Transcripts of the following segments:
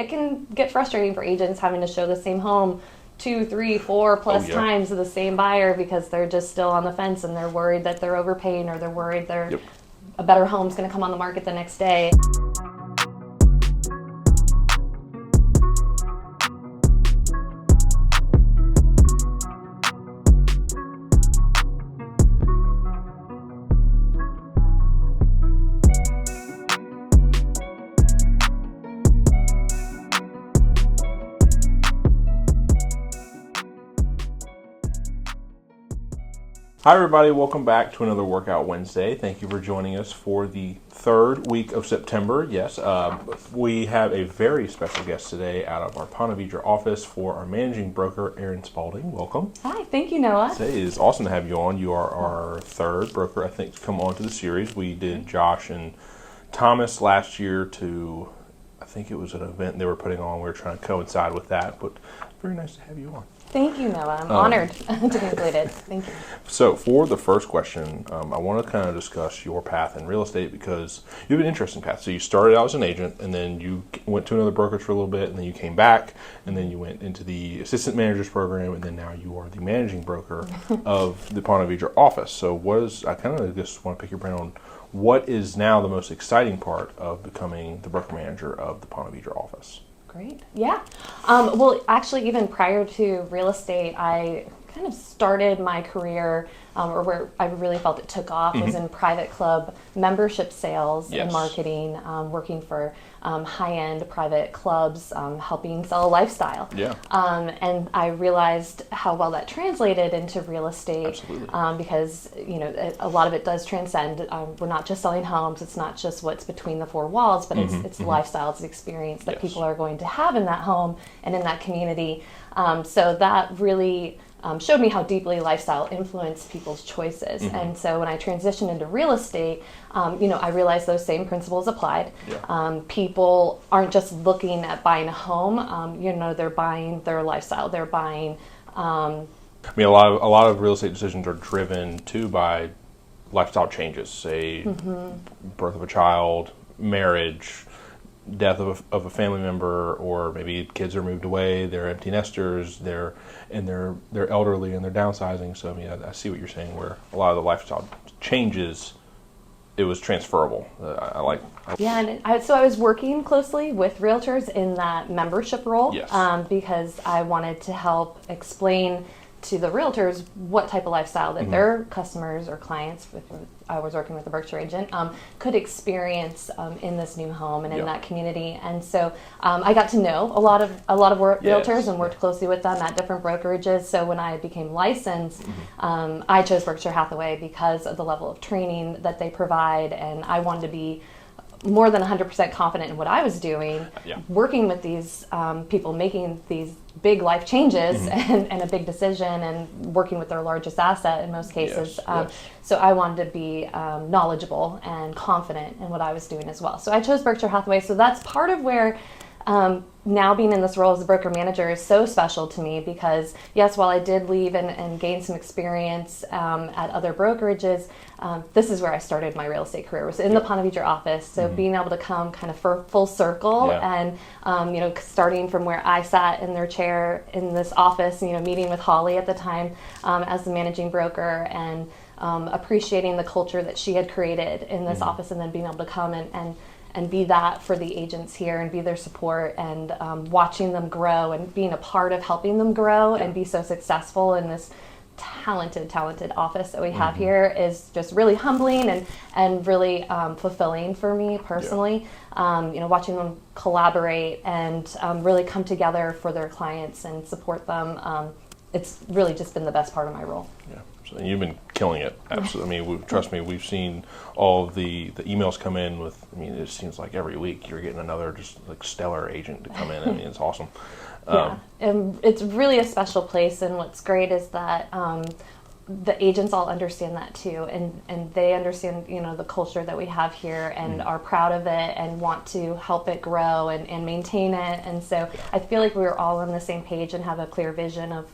it can get frustrating for agents having to show the same home 2, 3, 4 plus times to the same buyer because they're just still on the fence and they're worried that they're overpaying or they're worried a better home's going to come on the market the next day. Hi everybody, welcome back to another Workout Wednesday. Thank you for joining us for the third week of September. Yes, we have a very special guest today out of our Ponte Vedra office for our managing broker, Erin Spalding. Welcome. Hi, thank you, Noah. It is awesome to have you on. You are our third broker, I think, to come on to the series. We did Josh and Thomas last year to, I think it was an event they were putting on. We were trying to coincide with that, but very nice to have you on. Thank you, Noah. I'm honored to be included. Thank you. So for the first question, I want to kind of discuss your path in real estate because you have an interesting path. So you started out as an agent, and then you went to another brokerage for a little bit, and then you came back, and then you went into the assistant manager's program, and then now you are the managing broker of the Ponte Vedra office. So I kind of just want to pick your brain on what is now the most exciting part of becoming the broker manager of the Ponte Vedra office? Great. Yeah. Well, actually, even prior to real estate, I kind of started my career, or where I really felt it took off, was in private club membership sales and marketing, working for high-end private clubs, helping sell a lifestyle. Yeah. And I realized how well that translated into real estate. Because, a lot of it does transcend. We're not just selling homes. It's not just what's between the four walls, but it's the lifestyle, it's the experience that people are going to have in that home and in that community. So that really showed me how deeply lifestyle influenced people's choices. And so when I transitioned into real estate, I realized those same principles applied. People aren't just looking at buying a home, they're buying their lifestyle. They're buying... a lot of real estate decisions are driven too by lifestyle changes, say birth of a child, marriage, death of a family member, or maybe kids are moved away, they're empty nesters, they're elderly and they're downsizing. So I see what you're saying, where a lot of the lifestyle changes, it was transferable. So I was working closely with realtors in that membership role, because I wanted to help explain to the realtors what type of lifestyle that their customers or clients, I was working with a Berkshire agent, could experience in this new home and in that community. And so I got to know a lot of realtors and worked closely with them at different brokerages. So when I became licensed, I chose Berkshire Hathaway because of the level of training that they provide, and I wanted to be more than 100% confident in what I was doing, working with these people, making these big life changes and a big decision, and working with their largest asset in most cases. So I wanted to be knowledgeable and confident in what I was doing as well. So I chose Berkshire Hathaway. So that's part of where now being in this role as a broker manager is so special to me, because yes, while I did leave and gain some experience at other brokerages, this is where I started my real estate career, was in the Ponte Vedra office. So being able to come kind of for full circle and, starting from where I sat in their chair in this office, meeting with Holly at the time as the managing broker, and appreciating the culture that she had created in this office, and then being able to come and be that for the agents here and be their support, and watching them grow and being a part of helping them grow and be so successful in this talented office that we have here is just really humbling and really fulfilling for me personally. Watching them collaborate and really come together for their clients and support them, it's really just been the best part of my role. And you've been killing it, absolutely. Trust me, we've seen all of the emails come in with, it seems like every week you're getting another just like stellar agent to come in. It's awesome. And it's really a special place, and what's great is that the agents all understand that too, and they understand, the culture that we have here, and are proud of it and want to help it grow and maintain it. And so I feel like we're all on the same page and have a clear vision of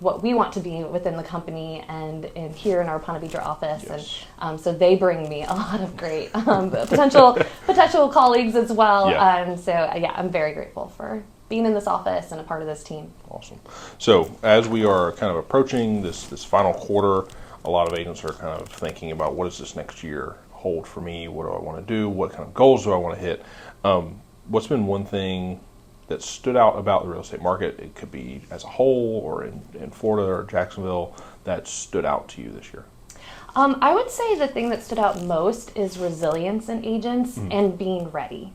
what we want to be within the company and here in our Ponte Vedra office. Yes. And so they bring me a lot of great potential colleagues as well. Yeah. So I'm very grateful for being in this office and a part of this team. Awesome. So as we are kind of approaching this final quarter, a lot of agents are kind of thinking about, what does this next year hold for me? What do I want to do? What kind of goals do I want to hit? What's been one thing that stood out about the real estate market? It could be as a whole, or in Florida or Jacksonville, that stood out to you this year. I would say the thing that stood out most is resilience in agents and being ready.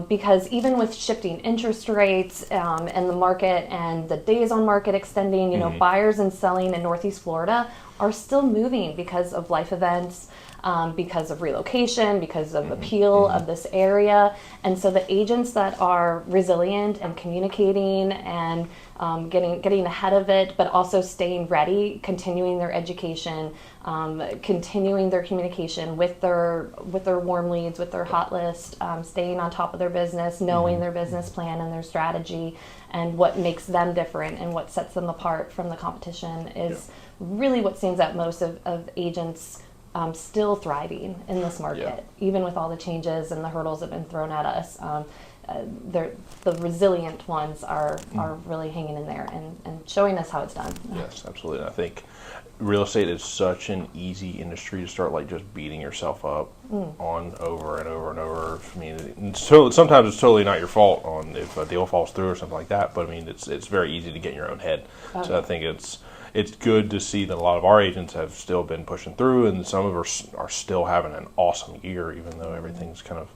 Because even with shifting interest rates and the market and the days on market extending, buyers and selling in Northeast Florida are still moving because of life events, because of relocation, because of appeal of this area. And so the agents that are resilient and communicating and getting ahead of it, but also staying ready, continuing their education, continuing their communication with their warm leads, with their hot list, staying on top of their business, knowing their business plan and their strategy, and what makes them different and what sets them apart from the competition is really what stands out most of agents still thriving in this market, even with all the changes and the hurdles that have been thrown at us. The resilient ones are really hanging in there and showing us how it's done. Yes, absolutely. And I think real estate is such an easy industry to start like just beating yourself up on over and over and over. I mean, sometimes it's totally not your fault on if a deal falls through or something like that, but I mean, it's very easy to get in your own head. Okay. So I think it's good to see that a lot of our agents have still been pushing through, and some of us are still having an awesome year, even though everything's kind of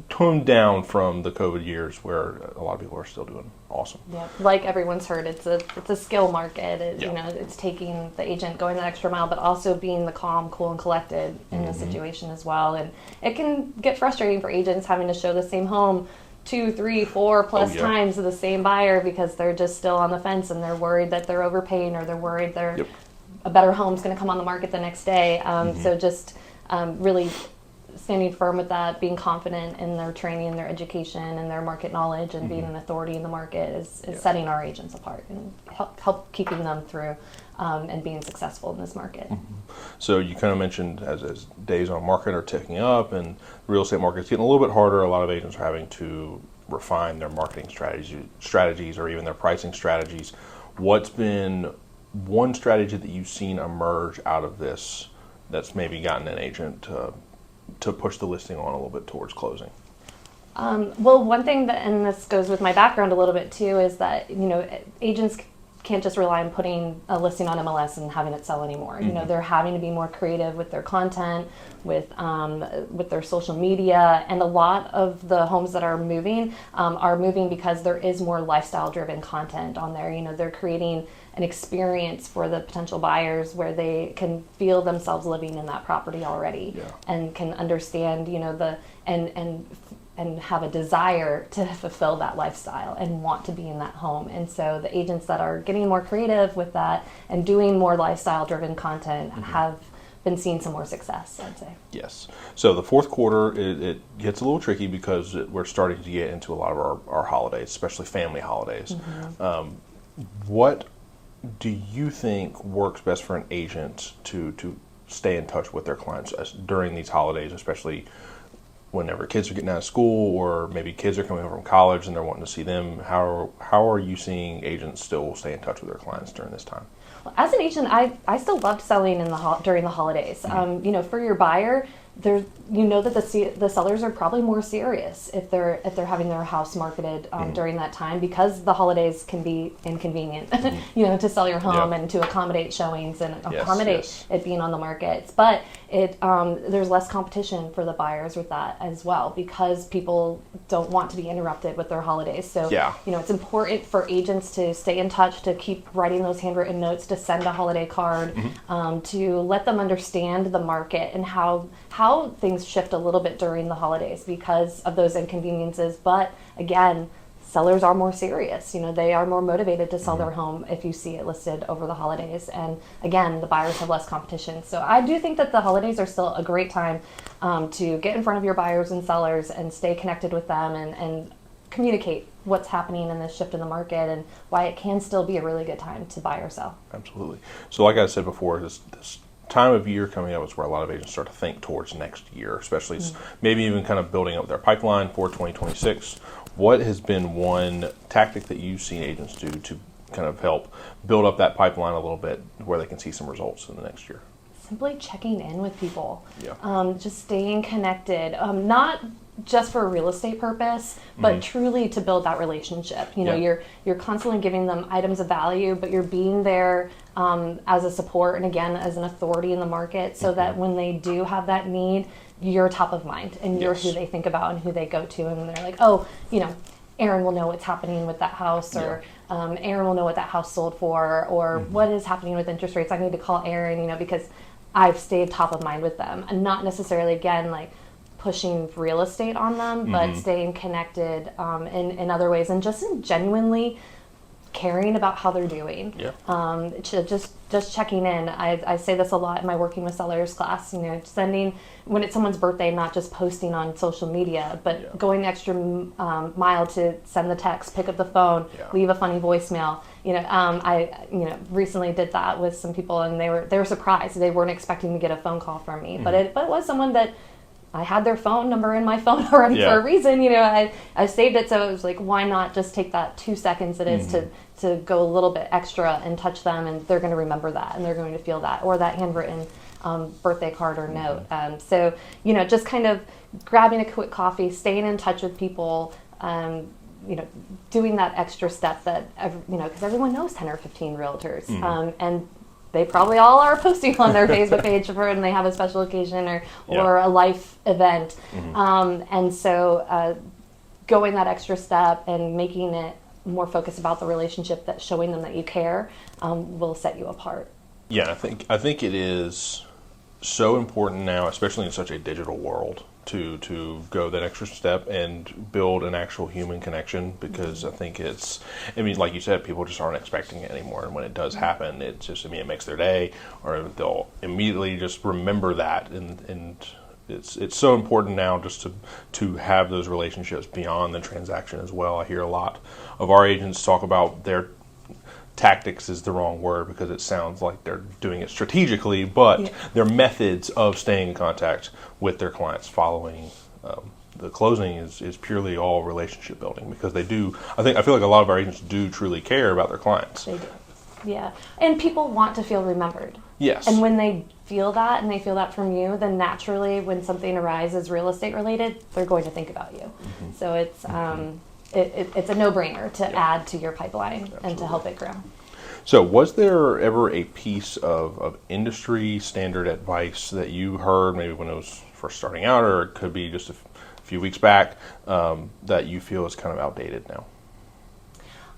toned down from the COVID years, where a lot of people are still doing awesome. Yeah, like everyone's heard, it's a skill market. It's taking the agent going the extra mile, but also being the calm, cool, and collected in the situation as well. And it can get frustrating for agents having to show the same home 2, 3, 4 plus times to the same buyer because they're just still on the fence and they're worried that they're overpaying, or they're worried a better home's going to come on the market the next day. So just really standing firm with that, being confident in their training, their education, and their market knowledge, and being an authority in the market is setting our agents apart and help keeping them through and being successful in this market. So you kind of mentioned as days on market are ticking up and the real estate market's getting a little bit harder, a lot of agents are having to refine their marketing strategies or even their pricing strategies. What's been one strategy that you've seen emerge out of this that's maybe gotten an agent to push the listing on a little bit towards closing? Well, one thing that, and this goes with my background a little bit too, is that agents can't just rely on putting a listing on MLS and having it sell anymore. They're having to be more creative with their content, with their social media, and a lot of the homes that are moving because there is more lifestyle-driven content on there. They're creating an experience for the potential buyers where they can feel themselves living in that property already, and can understand, and have a desire to fulfill that lifestyle and want to be in that home. And so the agents that are getting more creative with that and doing more lifestyle-driven content have been seeing some more success, I'd say. Yes. So the fourth quarter, it gets a little tricky because we're starting to get into a lot of our holidays, especially family holidays. What do you think works best for an agent to stay in touch with their clients during these holidays, especially whenever kids are getting out of school, or maybe kids are coming home from college and they're wanting to see them? How are you seeing agents still stay in touch with their clients during this time? Well, as an agent, I still loved selling during the holidays. For your buyer, that the sellers are probably more serious if they're having their house marketed during that time, because the holidays can be inconvenient, to sell your home and to accommodate showings and accommodate it being on the market. But there's less competition for the buyers with that as well, because people don't want to be interrupted with their holidays. So it's important for agents to stay in touch, to keep writing those handwritten notes, to send a holiday card, to let them understand the market and how things shift a little bit during the holidays because of those inconveniences. But again, sellers are more serious. They are more motivated to sell their home if you see it listed over the holidays. And again, the buyers have less competition. So I do think that the holidays are still a great time to get in front of your buyers and sellers and stay connected with them and communicate what's happening in this shift in the market and why it can still be a really good time to buy or sell. Absolutely. So like I said before, this time of year coming up is where a lot of agents start to think towards next year, especially maybe even kind of building up their pipeline for 2026. What has been one tactic that you've seen agents do to kind of help build up that pipeline a little bit where they can see some results in the next year? Simply checking in with people. Yeah. Just staying connected. Not just for a real estate purpose, but truly to build that relationship. You know, you're constantly giving them items of value, but you're being there as a support and again as an authority in the market, so that when they do have that need, you're top of mind and you're who they think about and who they go to, and they're like, oh, you know, Erin will know what's happening with that house, or Erin will know what that house sold for, or what is happening with interest rates. I need to call Erin, you know, because I've stayed top of mind with them, and not necessarily again like pushing real estate on them, but staying connected in other ways, and just genuinely caring about how they're doing. Just checking in. I say this a lot in my Working with Sellers class, you know, sending, when it's someone's birthday, not just posting on social media, but going the extra mile to send the text, pick up the phone, leave a funny voicemail. You know, I recently did that with some people, and they were surprised. They weren't expecting to get a phone call from me, but it was someone that I had their phone number in my phone already for a reason. You know, I saved it, so it was like, why not just take that 2 seconds it is to go a little bit extra and touch them, and they're going to remember that, and they're going to feel that, or that handwritten birthday card or note. So, you know, just kind of grabbing a quick coffee, staying in touch with people, you know, doing that extra step that, you know, because everyone knows 10 or 15 realtors, and they probably all are posting on their Facebook page for when they have a special occasion or a life event. And so going that extra step and making it more focused about the relationship, that showing them that you care, will set you apart. Yeah, I think it is so important now, especially in such a digital world, to go that extra step and build an actual human connection, because I think like you said, people just aren't expecting it anymore, and when it does happen, it just, it makes their day, or they'll immediately just remember that, and it's so important now just to have those relationships beyond the transaction as well. I hear a lot of our agents talk about their tactics is the wrong word, because it sounds like they're doing it strategically, but their methods of staying in contact with their clients following the closing is purely all relationship building, because they do. I feel like a lot of our agents do truly care about their clients. They do, yeah. And people want to feel remembered. Yes. And when they feel that, and they feel that from you, then naturally, when something arises real estate related, they're going to think about you. So it's it's a no-brainer to add to your pipeline and to help it grow. So was there ever a piece of industry standard advice that you heard, maybe when it was first starting out, or it could be just a few weeks back, that you feel is kind of outdated now?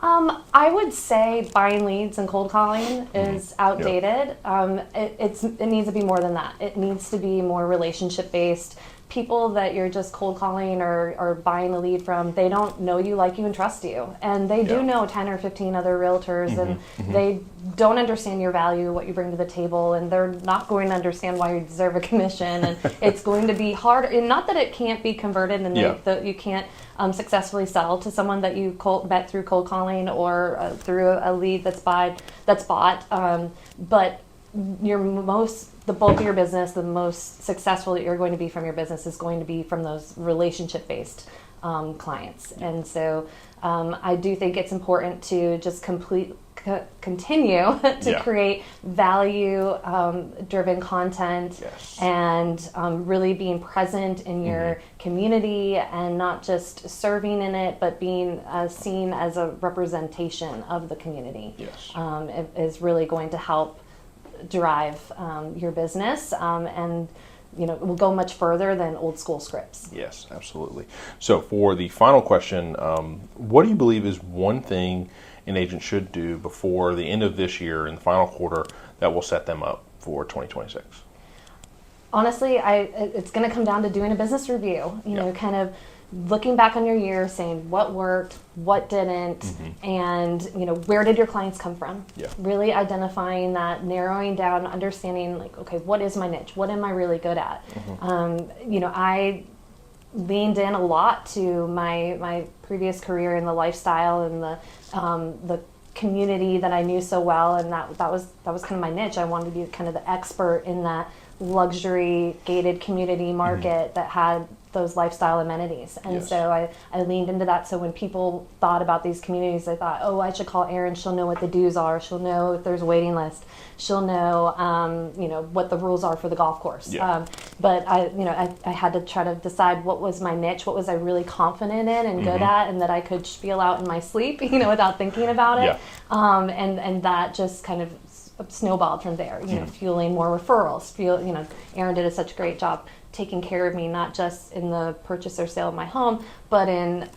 I would say buying leads and cold calling is outdated. It needs to be more than that. It needs to be more relationship-based. People that you're just cold calling or buying a lead from, they don't know you, like you, and trust you. And they do know 10 or 15 other realtors, and they don't understand your value, what you bring to the table, and they're not going to understand why you deserve a commission. And it's going to be hard. And not that it can't be converted and that you can't successfully sell to someone that you met through cold calling or through a lead that's bought. But the bulk of your business, the most successful that you're going to be from your business is going to be from those relationship-based clients. And so I do think it's important to just continue to create value-driven content and really being present in your community, and not just serving in it, but being seen as a representation of the community. It is really going to help drive your business, and will go much further than old school scripts. Yes, absolutely. So for the final question, what do you believe is one thing an agent should do before the end of this year in the final quarter that will set them up for 2026? Honestly, it's going to come down to doing a business review, kind of looking back on your year, saying what worked, what didn't, and where did your clients come from? Really identifying that, narrowing down, understanding okay, what is my niche? What am I really good at? leaned in a lot to my previous career in the lifestyle and the community that I knew so well, and that was kind of my niche. I wanted to be kind of the expert in that luxury gated community market that had those lifestyle amenities. And so I leaned into that. So when people thought about these communities, they thought, oh, I should call Erin. She'll know what the dues are. She'll know if there's a waiting list. She'll know, what the rules are for the golf course. But I had to try to decide what was my niche, what was I really confident in and good at, and that I could spiel out in my sleep, without thinking about it. And that just kind of snowballed from there, fueling more referrals. Erin did such a great job taking care of me, not just in the purchase or sale of my home, but in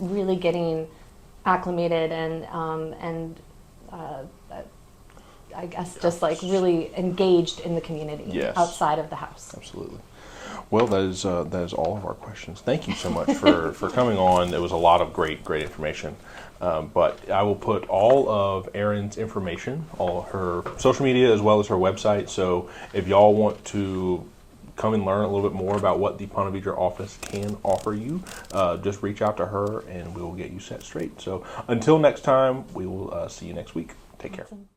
really getting acclimated and I guess just like really engaged in the community outside of the house. Absolutely. Well, that is all of our questions. Thank you so much for coming on. It was a lot of great information. But I will put all of Erin's information, all her social media as well as her website. So if y'all want to come and learn a little bit more about what the Ponte Vedra office can offer you, just reach out to her and we will get you set straight. So until next time, we will see you next week. Take care. Awesome.